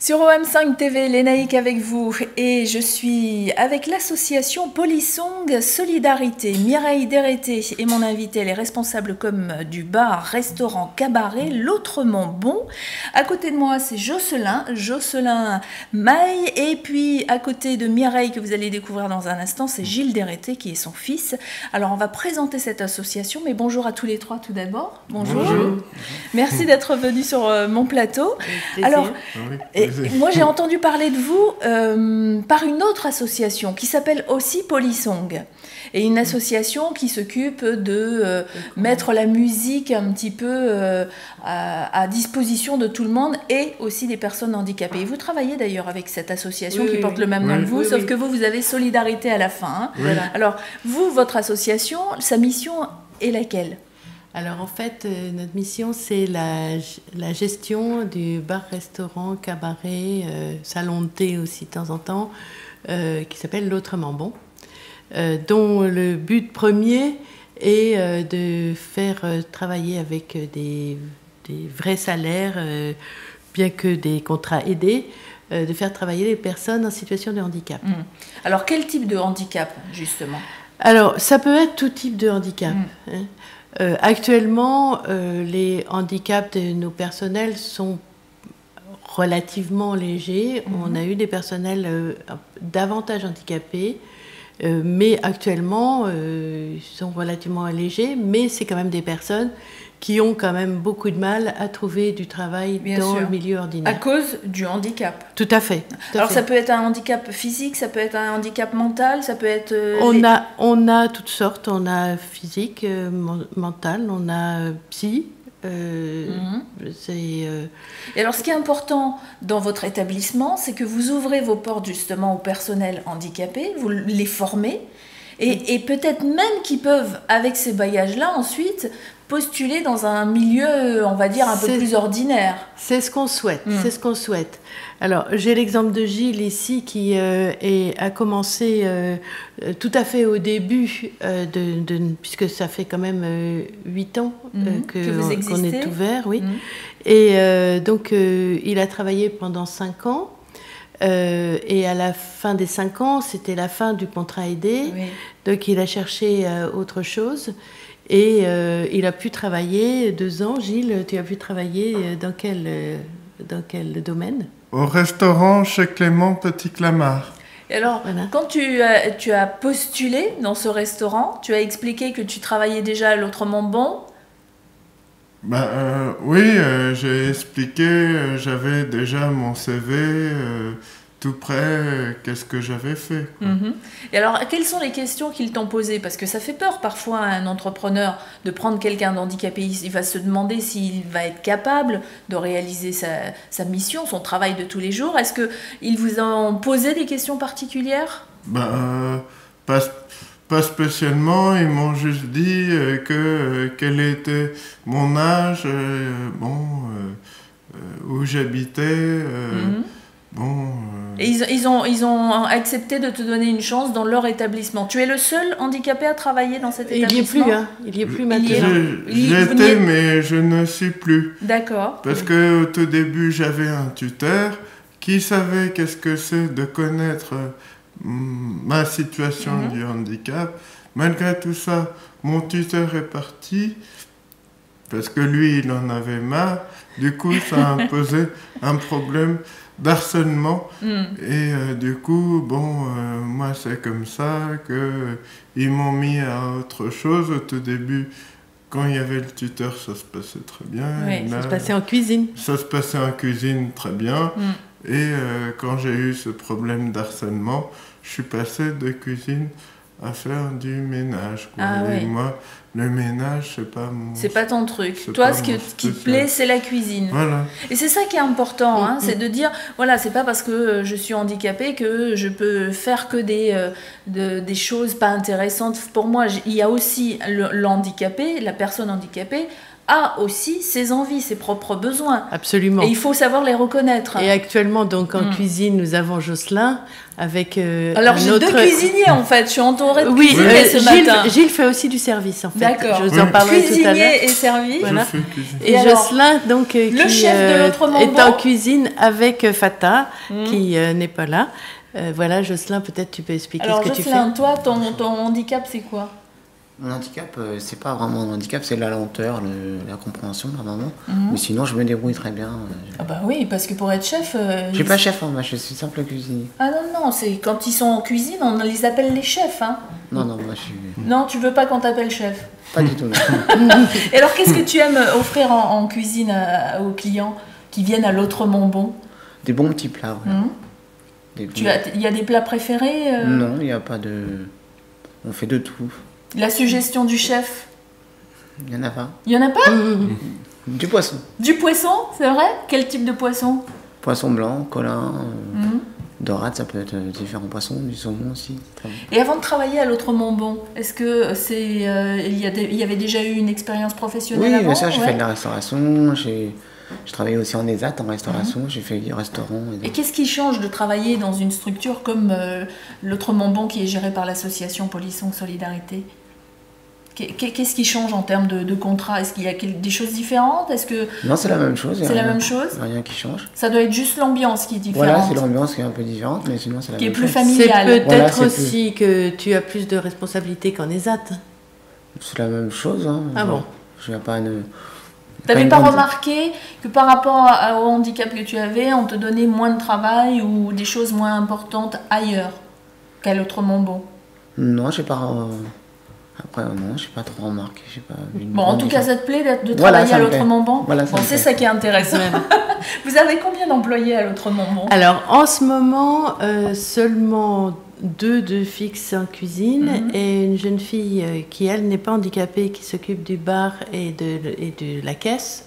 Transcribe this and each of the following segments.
Sur OM5 TV, Lénaïque avec vous et je suis avec l'association Polysong Solidarité. Mireille Dérété est mon invitée, elle est responsable comme du bar, restaurant, cabaret, l'Autrement Bon. À côté de moi, c'est Jocelyn Maille, et puis à côté de Mireille que vous allez découvrir dans un instant, c'est Gilles Dérété qui est son fils. Alors on va présenter cette association, mais bonjour à tous les trois tout d'abord. Bonjour. Merci d'être venus sur mon plateau. Alors, moi, j'ai entendu parler de vous par une autre association qui s'appelle aussi Polysong. Et une association qui s'occupe de mettre la musique un petit peu à disposition de tout le monde et aussi des personnes handicapées. Et vous travaillez d'ailleurs avec cette association qui porte le même nom que vous, sauf que vous avez Solidarité à la fin. Hein. Voilà. Alors, vous, votre association, sa mission est laquelle ? Alors en fait, notre mission, c'est la gestion du bar-restaurant, cabaret, salon de thé aussi de temps en temps, qui s'appelle l'Autrement Bon, dont le but premier est de faire travailler avec des vrais salaires, bien que des contrats aidés, de faire travailler les personnes en situation de handicap. Alors quel type de handicap, justement ? Alors ça peut être tout type de handicap. Hein. Actuellement, les handicaps de nos personnels sont relativement légers. On a eu des personnels davantage handicapés, mais actuellement, ils sont relativement légers, mais c'est quand même des personnes qui ont quand même beaucoup de mal à trouver du travail dans le milieu ordinaire. À cause du handicap. Tout à fait. Alors ça peut être un handicap physique, ça peut être un handicap mental, ça peut être... On a toutes sortes, on a physique, mental, on a psy. Et alors ce qui est important dans votre établissement, c'est que vous ouvrez vos portes justement au personnel handicapé, vous les formez, et peut-être même qu'ils peuvent, avec ces bagages-là, ensuite postuler dans un milieu, on va dire, un peu plus ordinaire. C'est ce qu'on souhaite, c'est ce qu'on souhaite. Alors, j'ai l'exemple de Gilles ici qui a commencé tout à fait au début, puisque ça fait quand même 8 ans qu'on est ouvert, oui. Et donc, il a travaillé pendant 5 ans. Et à la fin des 5 ans, c'était la fin du contrat aidé. Donc, il a cherché autre chose. Et il a pu travailler 2 ans. Gilles, tu as pu travailler dans quel domaine ? Au restaurant chez Clément Petit-Clamart. Et alors, quand tu as postulé dans ce restaurant, tu as expliqué que tu travaillais déjà à l'Autrement Bon ? Oui, j'ai expliqué, j'avais déjà mon CV tout prêt, qu'est-ce que j'avais fait. Et alors, quelles sont les questions qu'ils t'ont posées ? Parce que ça fait peur parfois à un entrepreneur de prendre quelqu'un d'handicapé. Il va se demander s'il va être capable de réaliser sa mission, son travail de tous les jours. Est-ce qu'ils vous ont posé des questions particulières ? Pas spécialement, ils m'ont juste dit quel était mon âge, où j'habitais, Et ils ont accepté de te donner une chance dans leur établissement. Tu es le seul handicapé à travailler dans cet établissement ? Il n'y est plus maintenant. J'étais, mais je ne suis plus. D'accord. Parce qu'au tout début, j'avais un tuteur qui savait qu'est-ce que c'est de connaître ma situation du handicap. Malgré tout ça, mon tuteur est parti parce que lui, il en avait marre. Du coup, ça a imposé un problème d'harcèlement. Et du coup, moi, c'est comme ça qu'ils m'ont mis à autre chose. Au tout début, quand il y avait le tuteur, ça se passait très bien. Oui, ça se passait en cuisine. Ça se passait en cuisine très bien. Et quand j'ai eu ce problème d'harcèlement, je suis passé de cuisine à faire du ménage. Et moi, le ménage, c'est pas mon... C'est pas ton truc. Toi, ce qui te plaît, c'est la cuisine. Voilà. Et c'est ça qui est important, c'est de dire, voilà, c'est pas parce que je suis handicapée que je peux faire que des choses pas intéressantes. Pour moi, il y a aussi l'handicapé, la personne handicapée, a aussi ses envies, ses propres besoins. Absolument. Et il faut savoir les reconnaître. Et actuellement, donc, en cuisine, nous avons Jocelyn avec alors, j'ai 2 cuisiniers, en fait. Je suis entourée de cuisiniers ce matin. Gilles fait aussi du service, en fait. D'accord. Je vous en parlerai tout à l'heure. Cuisinier et servi. Voilà. Je fais cuisiner. Et alors, Jocelyn, donc, qui chef de l'autre est Montbon. en cuisine avec Fata, qui n'est pas là. Voilà, Jocelyn, peut-être tu peux expliquer Alors, ce que tu fais. Jocelyn, toi, ton handicap, c'est quoi? Mon handicap, c'est pas vraiment un handicap, c'est la lenteur, la compréhension, normalement. Mais sinon, je me débrouille très bien. Ah bah oui, parce que pour être chef... Je suis pas chef, hein, moi, je suis simple cuisinier. Ah non, c'est quand ils sont en cuisine, on les appelle les chefs. Hein. Non, moi, je suis... Non, tu veux pas qu'on t'appelle chef. Pas du tout, non. Et alors, qu'est-ce que tu aimes offrir en cuisine aux clients qui viennent à l'autre Montbon? Des bons petits plats, voilà. Il y a des plats préférés Non, il n'y a pas de... On fait de tout. La suggestion du chef? Il n'y en a pas. Il y en a pas? Du poisson. Du poisson, c'est vrai? Quel type de poisson? Poisson blanc, colin, dorade, ça peut être différents poissons, du saumon aussi. Très bon. Et avant de travailler à l'autre Montbon, est-ce que il y avait déjà eu une expérience professionnelle Oui, avant? bien sûr, j'ai fait de la restauration, j'ai travaillé aussi en ESAT, en restauration, j'ai fait du restaurant. Et qu'est-ce qui change de travailler dans une structure comme l'autre Montbon qui est gérée par l'association Polisson Solidarité? Qu'est-ce qui change en termes de contrat? Est-ce qu'il y a des choses différentes? Non, c'est la même chose. C'est la même chose? Rien qui change. Ça doit être juste l'ambiance qui est différente. Voilà, c'est l'ambiance qui est un peu différente, mais sinon c'est la qui est même plus chose. familiale. C'est peut-être Voilà, aussi que tu as plus de responsabilités qu'en ESAT. C'est la même chose. Hein. Ah bon? Je n'ai pas une... Tu n'avais pas remarqué que par rapport au handicap que tu avais, on te donnait moins de travail ou des choses moins importantes ailleurs qu'à l'autre Montbon? Non, je n'ai pas... Après, non, je n'ai pas trop remarqué. Bon, en tout cas, ça te plaît de travailler à l'autre Montbon? Voilà, bon, c'est ça qui est intéressant. Vous avez combien d'employés à l'autre Montbon? Alors, en ce moment, seulement deux fixes en cuisine et une jeune fille qui, elle, n'est pas handicapée, qui s'occupe du bar et de la caisse.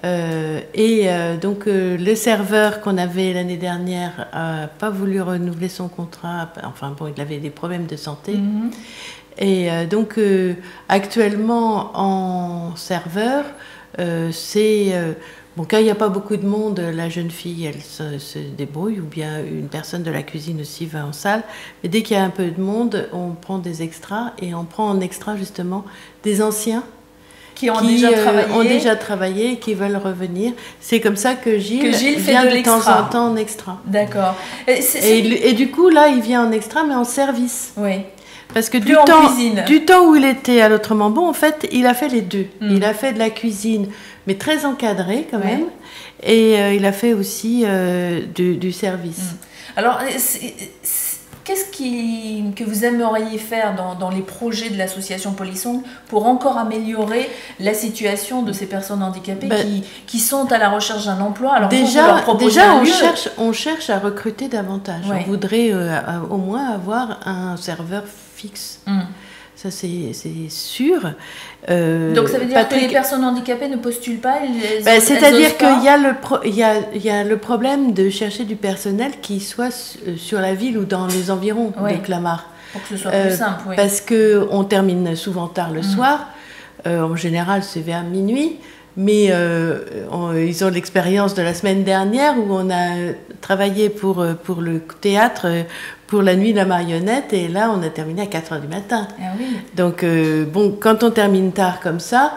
Donc, le serveur qu'on avait l'année dernière n'a pas voulu renouveler son contrat. Enfin, bon, il avait des problèmes de santé. Et donc, actuellement, en serveur, c'est... bon, quand il n'y a pas beaucoup de monde, la jeune fille, elle se débrouille, ou bien une personne de la cuisine aussi va en salle. Mais dès qu'il y a un peu de monde, on prend des extras, et on prend en extra, justement, des anciens qui ont déjà travaillé et qui veulent revenir. C'est comme ça que Gilles vient de temps en temps en extra. D'accord. Et du coup, là, il vient en extra, mais en service. Oui. Parce que cuisine. Du temps où il était à l'autre Montbon, en fait, il a fait les deux. Il a fait de la cuisine, mais très encadrée quand même. Et il a fait aussi du service. Alors, qu'est-ce que vous aimeriez faire dans les projets de l'association Polisson pour encore améliorer la situation de ces personnes handicapées qui sont à la recherche d'un emploi? Alors, déjà, on cherche à recruter davantage. On voudrait au moins avoir un serveur fixe. Ça, c'est sûr. Donc, ça veut dire que les personnes handicapées ne postulent pas? C'est-à-dire qu'il y a le problème de chercher du personnel qui soit sur la ville ou dans les environs de Clamart. Pour que ce soit plus simple, oui. Parce qu'on termine souvent tard le soir. En général, c'est vers minuit. Mais ils ont l'expérience de la semaine dernière où on a travaillé pour le théâtre pour la nuit de la marionnette et là on a terminé à 4h du matin. Ah oui. Donc bon, quand on termine tard comme ça,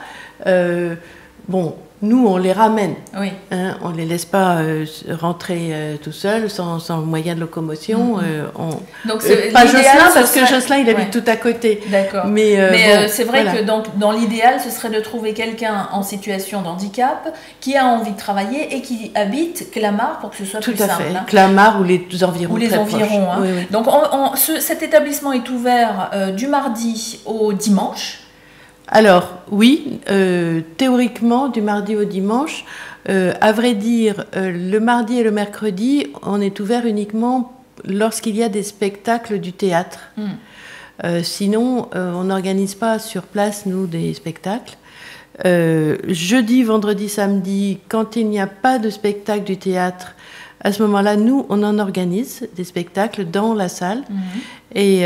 bon, nous on les ramène. Oui. Hein, on les laisse pas rentrer tout seuls, sans moyen de locomotion. Donc pas Jocelyn, parce que Jocelyn il habite tout à côté. D'accord. Mais bon, c'est vrai que dans l'idéal, ce serait de trouver quelqu'un en situation de handicap qui a envie de travailler et qui habite Clamart pour que ce soit plus simple. Tout à fait. Hein. Clamart ou les environs. Ou les environs. Hein. Oui. Donc cet établissement est ouvert du mardi au dimanche. Alors, oui, théoriquement, du mardi au dimanche. À vrai dire, le mardi et le mercredi, on est ouvert uniquement lorsqu'il y a des spectacles du théâtre. Sinon, on n'organise pas sur place, nous, des spectacles. Jeudi, vendredi, samedi, quand il n'y a pas de spectacle du théâtre, à ce moment-là, nous, on en organise des spectacles dans la salle. Et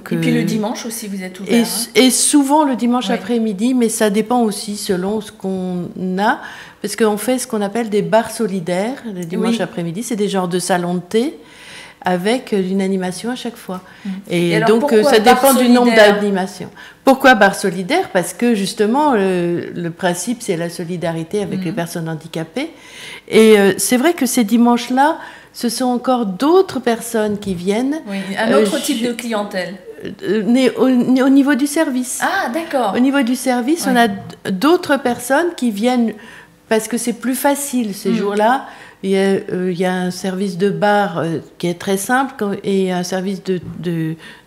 puis le dimanche aussi, vous êtes ouvert. Et souvent le dimanche après-midi, mais ça dépend aussi selon ce qu'on a, parce qu'on fait ce qu'on appelle des bars solidaires le dimanche après-midi. C'est des genres de salons de thé avec une animation à chaque fois. Et alors, donc, pourquoi ça dépend du nombre solidaire d'animations. Pourquoi bar solidaire? Parce que justement, le principe, c'est la solidarité avec les personnes handicapées. Et c'est vrai que ces dimanches-là, ce sont encore d'autres personnes qui viennent. Oui, un autre type de clientèle. Au niveau du service. Ah, d'accord. Au niveau du service, Oui. on a d'autres personnes qui viennent parce que c'est plus facile ces jours-là. Il y a un service de bar qui est très simple et un service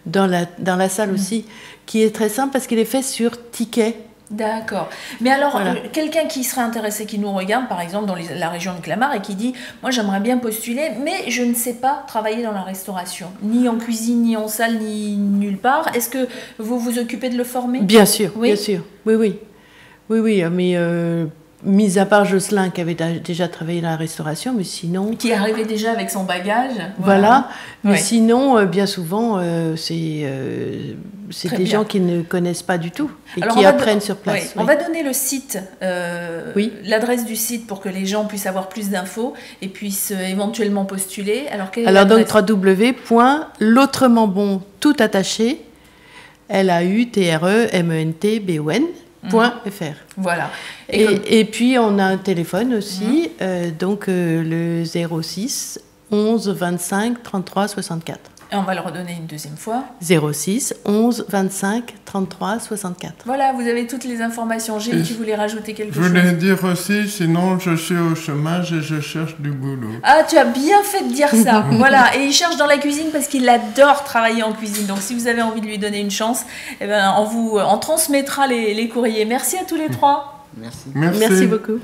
dans la salle aussi qui est très simple parce qu'il est fait sur ticket. D'accord. Mais alors, Voilà. quelqu'un qui serait intéressé, qui nous regarde, par exemple, dans la région de Clamart, et qui dit « Moi, j'aimerais bien postuler, mais je ne sais pas travailler dans la restauration, ni en cuisine, ni en salle, ni nulle part. » Est-ce que vous vous occupez de le former? Bien sûr, Oui. bien sûr. Oui, mais mis à part Jocelyn qui avait déjà travaillé dans la restauration, mais sinon... Qui arrivait déjà avec son bagage. Voilà. Mais Oui. sinon, bien souvent, c'est Très des bien. gens qui ne connaissent pas du tout et Alors, qui on va apprennent sur oui, place. on va donner le site, Oui. l'adresse du site pour que les gens puissent avoir plus d'infos et puissent éventuellement postuler. Alors, quelle est Alors donc l'adresse? www.l'autrementbon tout attaché LAUTREMENTBON.fr. Voilà. Et puis on a un téléphone aussi, donc le 06 11 25 33 64. Et on va le redonner une deuxième fois. 06 11 25 33 64. Voilà, vous avez toutes les informations. Gilles, tu voulais rajouter quelque Je chose? voulais dire aussi, sinon je suis au chômage et je cherche du boulot. Ah, tu as bien fait de dire ça. Voilà, et il cherche dans la cuisine parce qu'il adore travailler en cuisine. Donc si vous avez envie de lui donner une chance, eh ben, on transmettra les courriers. Merci à tous les trois. Merci. Merci. Merci beaucoup.